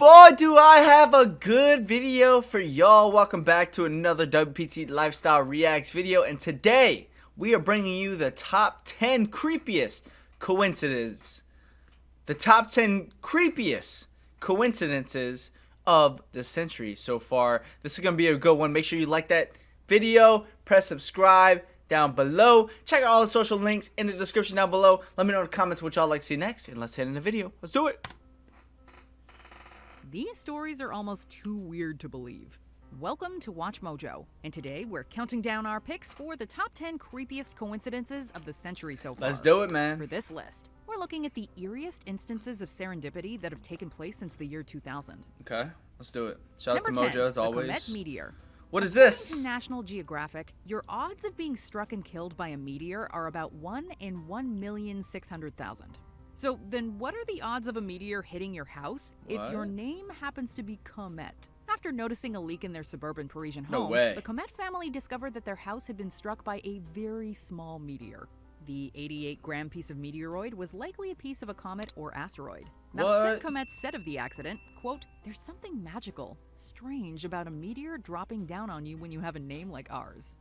Boy, do I have a good video for y'all. Welcome back to another WPT Lifestyle Reacts video. And today, we are bringing you the top 10 creepiest coincidences. The top 10 creepiest coincidences of the century so far. This is going to be a good one. Make sure you like that video. Press subscribe down below. Check out all the social links in the description down below. Let me know in the comments what y'all like to see next. And let's head into the video. Let's do it. These stories are almost too weird to believe. Welcome to Watch Mojo, and today we're counting down our picks for the top 10 creepiest coincidences of the century so far. Let's do it, man. For this list, we're looking at the eeriest instances of serendipity that have taken place since the year 2000. Okay, let's do it. Shout out to Number 10, Mojo as the always. Comet Meteor. What is According this? to National Geographic, your odds of being struck and killed by a meteor are about 1 in 1,600,000. So then what are the odds of a meteor hitting your house if your name happens to be Comet? After noticing a leak in their suburban Parisian home, the Comet family discovered that their house had been struck by a very small meteor. The 88-gram piece of meteoroid was likely a piece of a comet or asteroid. Now, Saint Comet said of the accident, quote, "There's something magical, strange about a meteor dropping down on you when you have a name like ours."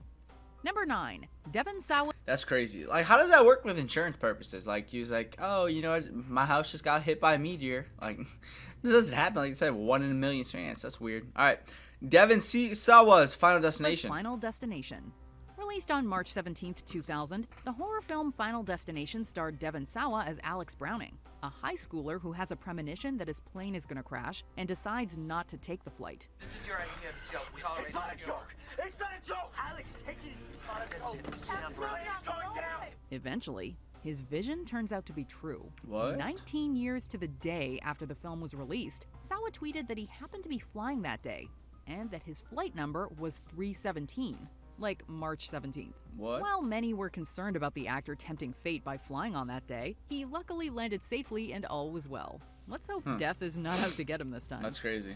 Number 9, Devon Sawa. That's crazy. Like, how does that work with insurance purposes? Like, you was like, oh, you know, my house just got hit by a meteor. Like, it doesn't happen. Like you said, 1 in a million chance. That's weird. All right, Devon Sawa's Final Destination. Final Destination. Released on March 17th, 2000, the horror film Final Destination starred Devon Sawa as Alex Browning, a high schooler who has a premonition that his plane is going to crash and decides not to take the flight. This is your idea of a joke. It's not a joke. It's not a joke. Alex, take it easy. It's not a joke. It's going down. Eventually, his vision turns out to be true. What? 19 years to the day after the film was released, Sawa tweeted that he happened to be flying that day and that his flight number was 317. Like March 17th. What? While many were concerned about the actor tempting fate by flying on that day, he luckily landed safely and all was well. Let's hope death is not out to get him this time. That's crazy.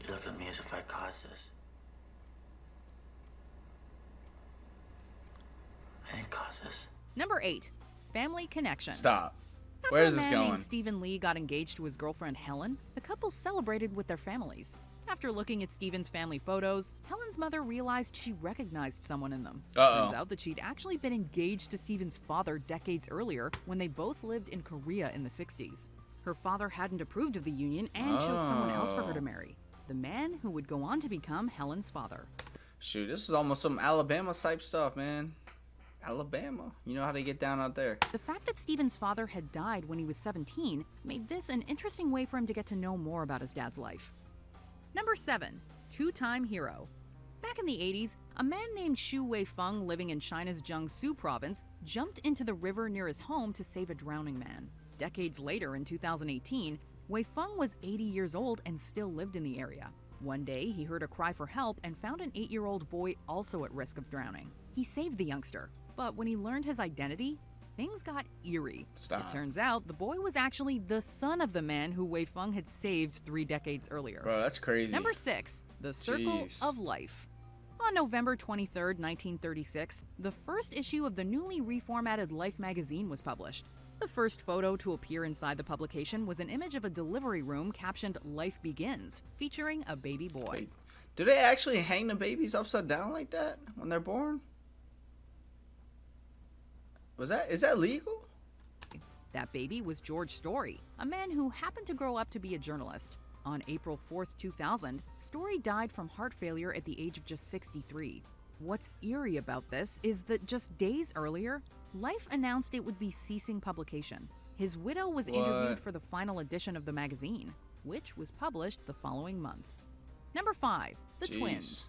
You look at me as if I caused this. I didn't cause this. Number 8, Family Connection. Stop. After Where is this a man going? named Stephen Lee got engaged to his girlfriend Helen, the couple celebrated with their families. After looking at Stephen's family photos, Helen's mother realized she recognized someone in them. Turns out that she'd actually been engaged to Stephen's father decades earlier when they both lived in Korea in the 60s. Her father hadn't approved of the union and chose someone else for her to marry, the man who would go on to become Helen's father. Shoot, this is almost some Alabama type stuff, man. Alabama. You know how they get down out there. The fact that Stephen's father had died when he was 17 made this an interesting way for him to get to know more about his dad's life. Number 7, two-time hero. Back in the 80s, a man named Xu Weifeng living in China's Jiangsu province jumped into the river near his home to save a drowning man. Decades later, in 2018, Weifeng was 80 years old and still lived in the area. One day, he heard a cry for help and found an 8-year-old boy also at risk of drowning. He saved the youngster, but when he learned his identity, things got eerie. Stop. It turns out the boy was actually the son of the man who Weifeng had saved 3 decades earlier. Bro, that's crazy. Number 6, The Circle of Life. On November 23, 1936, the first issue of the newly reformatted Life magazine was published. The first photo to appear inside the publication was an image of a delivery room captioned "Life Begins," featuring a baby boy. Wait, do they actually hang the babies upside down like that when they're born? Is that legal? That baby was George Story, a man who happened to grow up to be a journalist. On April 4th, 2000, Story died from heart failure at the age of just 63. What's eerie about this is that just days earlier, Life announced it would be ceasing publication. His widow was interviewed for the final edition of the magazine, which was published the following month. Number 5, The Twins.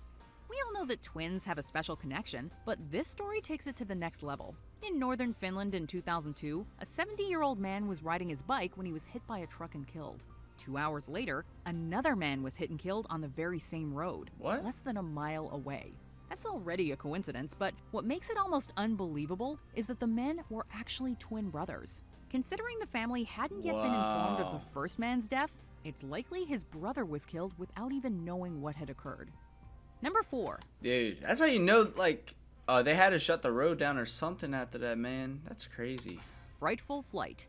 We all know that twins have a special connection, but this story takes it to the next level. In northern Finland in 2002, a 70-year-old man was riding his bike when he was hit by a truck and killed. 2 hours later, another man was hit and killed on the very same road, less than a mile away. That's already a coincidence, but what makes it almost unbelievable is that the men were actually twin brothers. Considering the family hadn't yet been informed of the first man's death, it's likely his brother was killed without even knowing what had occurred. Number 4. Dude, that's how you know, like, they had to shut the road down or something after that, man. That's crazy. Frightful Flight.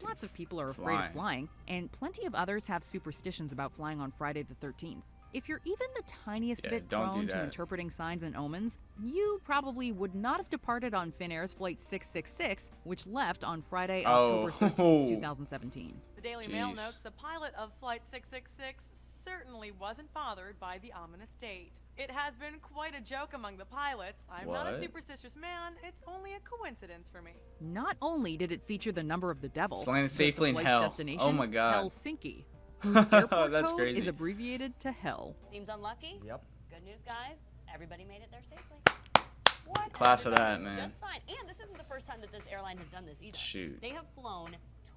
Lots of people are afraid of flying, and plenty of others have superstitions about flying on Friday the 13th. If you're even the tiniest bit prone to interpreting signs and omens, you probably would not have departed on Finnair's Flight 666, which left on Friday, October 13th, 2017. The Daily Mail notes the pilot of Flight 666 certainly wasn't bothered by the ominous date. It has been quite a joke among the pilots. I'm not a superstitious man. It's only a coincidence for me. Not only did it feature the number of the devil, it's landed safely in hell. Destination, oh my god. Helsinki, whose airport That's code crazy. is abbreviated to hell. Seems unlucky. Yep. Good news, guys. Everybody made it there safely. What? Class of that, man. Just fine. And this isn't the first time that this airline has done this either. Shoot. They have flown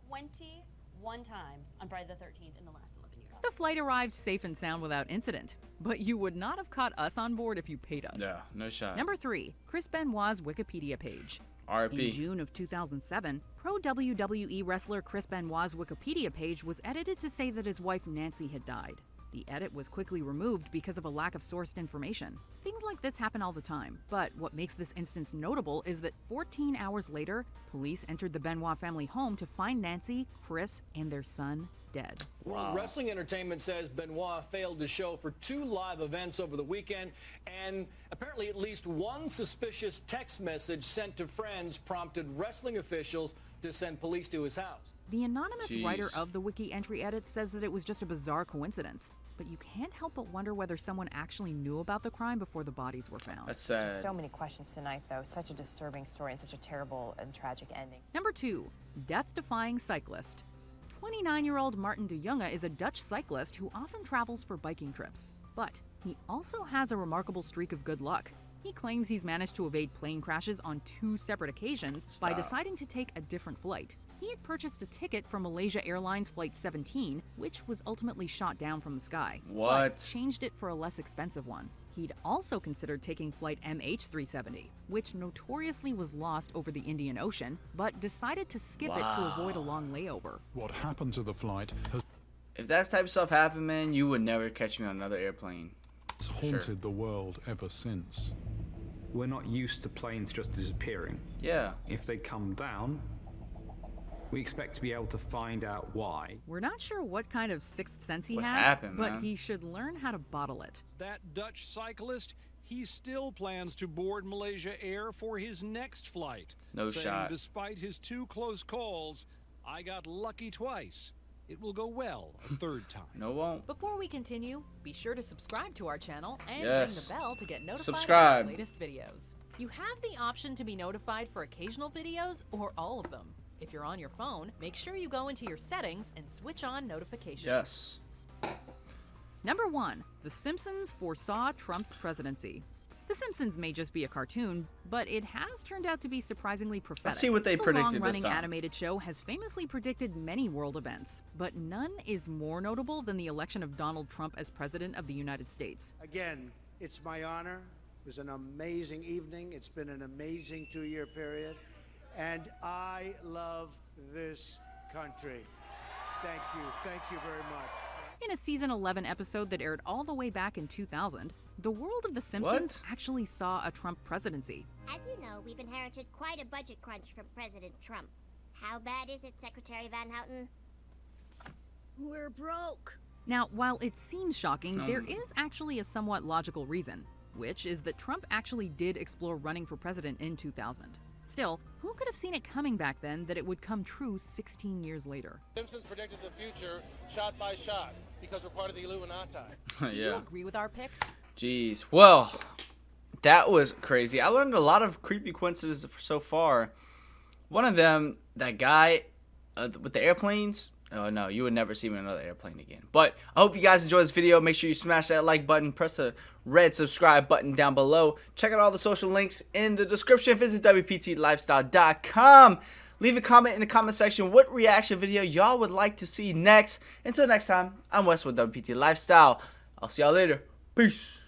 21 times on Friday the 13th in the last 11 years. The flight arrived safe and sound without incident, but you would not have caught us on board if you paid us. Yeah, no shot. Number 3, Chris Benoit's Wikipedia page. RP. In June of 2007, pro WWE wrestler Chris Benoit's Wikipedia page was edited to say that his wife Nancy had died. The edit was quickly removed because of a lack of sourced information. Things like this happen all the time, but what makes this instance notable is that 14 hours later, police entered the Benoit family home to find Nancy, Chris, and their son dead. World Wrestling Entertainment says Benoit failed to show for 2 live events over the weekend, and apparently at least one suspicious text message sent to friends prompted wrestling officials to send police to his house. The anonymous writer of the wiki entry edit says that it was just a bizarre coincidence, but you can't help but wonder whether someone actually knew about the crime before the bodies were found. That's sad. Just so many questions tonight, though. Such a disturbing story and such a terrible and tragic ending. Number 2, death-defying cyclist. 29-year-old Martin de Jonge is a Dutch cyclist who often travels for biking trips. But he also has a remarkable streak of good luck. He claims he's managed to evade plane crashes on 2 separate occasions by deciding to take a different flight. He had purchased a ticket for Malaysia Airlines Flight 17, which was ultimately shot down from the sky. What? But changed it for a less expensive one. He'd also considered taking flight MH370, which notoriously was lost over the Indian Ocean, but decided to skip it to avoid a long layover. What happened to the flight has If that type of stuff happened, man, you would never catch me on another airplane. haunted the world ever since. We're not used to planes just disappearing. Yeah. If they come down, we expect to be able to find out why. We're not sure what kind of sixth sense he What has, happened, but man? he should learn how to bottle it. That Dutch cyclist, he still plans to board Malaysia Air for his next flight. No saying, shot. Despite his 2 close calls, I got lucky twice. It will go well a 3rd time. No, won't. Before we continue, be sure to subscribe to our channel and Yes. ring the bell to get notified Subscribe. of our latest videos. You have the option to be notified for occasional videos or all of them. If you're on your phone, make sure you go into your settings and switch on notifications. Yes. Number 1, The Simpsons foresaw Trump's presidency. The Simpsons may just be a cartoon, but it has turned out to be surprisingly prophetic. Let's see what they predicted this The long-running time. animated show has famously predicted many world events, but none is more notable than the election of Donald Trump as president of the United States. Again, it's my honor. It was an amazing evening. It's been an amazing 2-year period. And I love this country. Thank you. Thank you very much. In a season 11 episode that aired all the way back in 2000, the world of The Simpsons actually saw a Trump presidency. As you know, we've inherited quite a budget crunch from President Trump. How bad is it, Secretary Van Houten? We're broke. Now, while it seems shocking, there is actually a somewhat logical reason, which is that Trump actually did explore running for president in 2000. Still, who could have seen it coming back then that it would come true 16 years later? Simpsons predicted the future shot by shot because we're part of the Illuminati. Do you agree with our picks? Jeez. Well, that was crazy. I learned a lot of creepy coincidences so far. One of them, that guy with the airplanes. Oh no, you would never see me on another airplane again. But I hope you guys enjoyed this video. Make sure you smash that like button, press the red subscribe button down below. Check out all the social links in the description. Visit WPTLifestyle.com. Leave a comment in the comment section what reaction video y'all would like to see next. Until next time, I'm Wes with WPT Lifestyle. I'll see y'all later. Peace.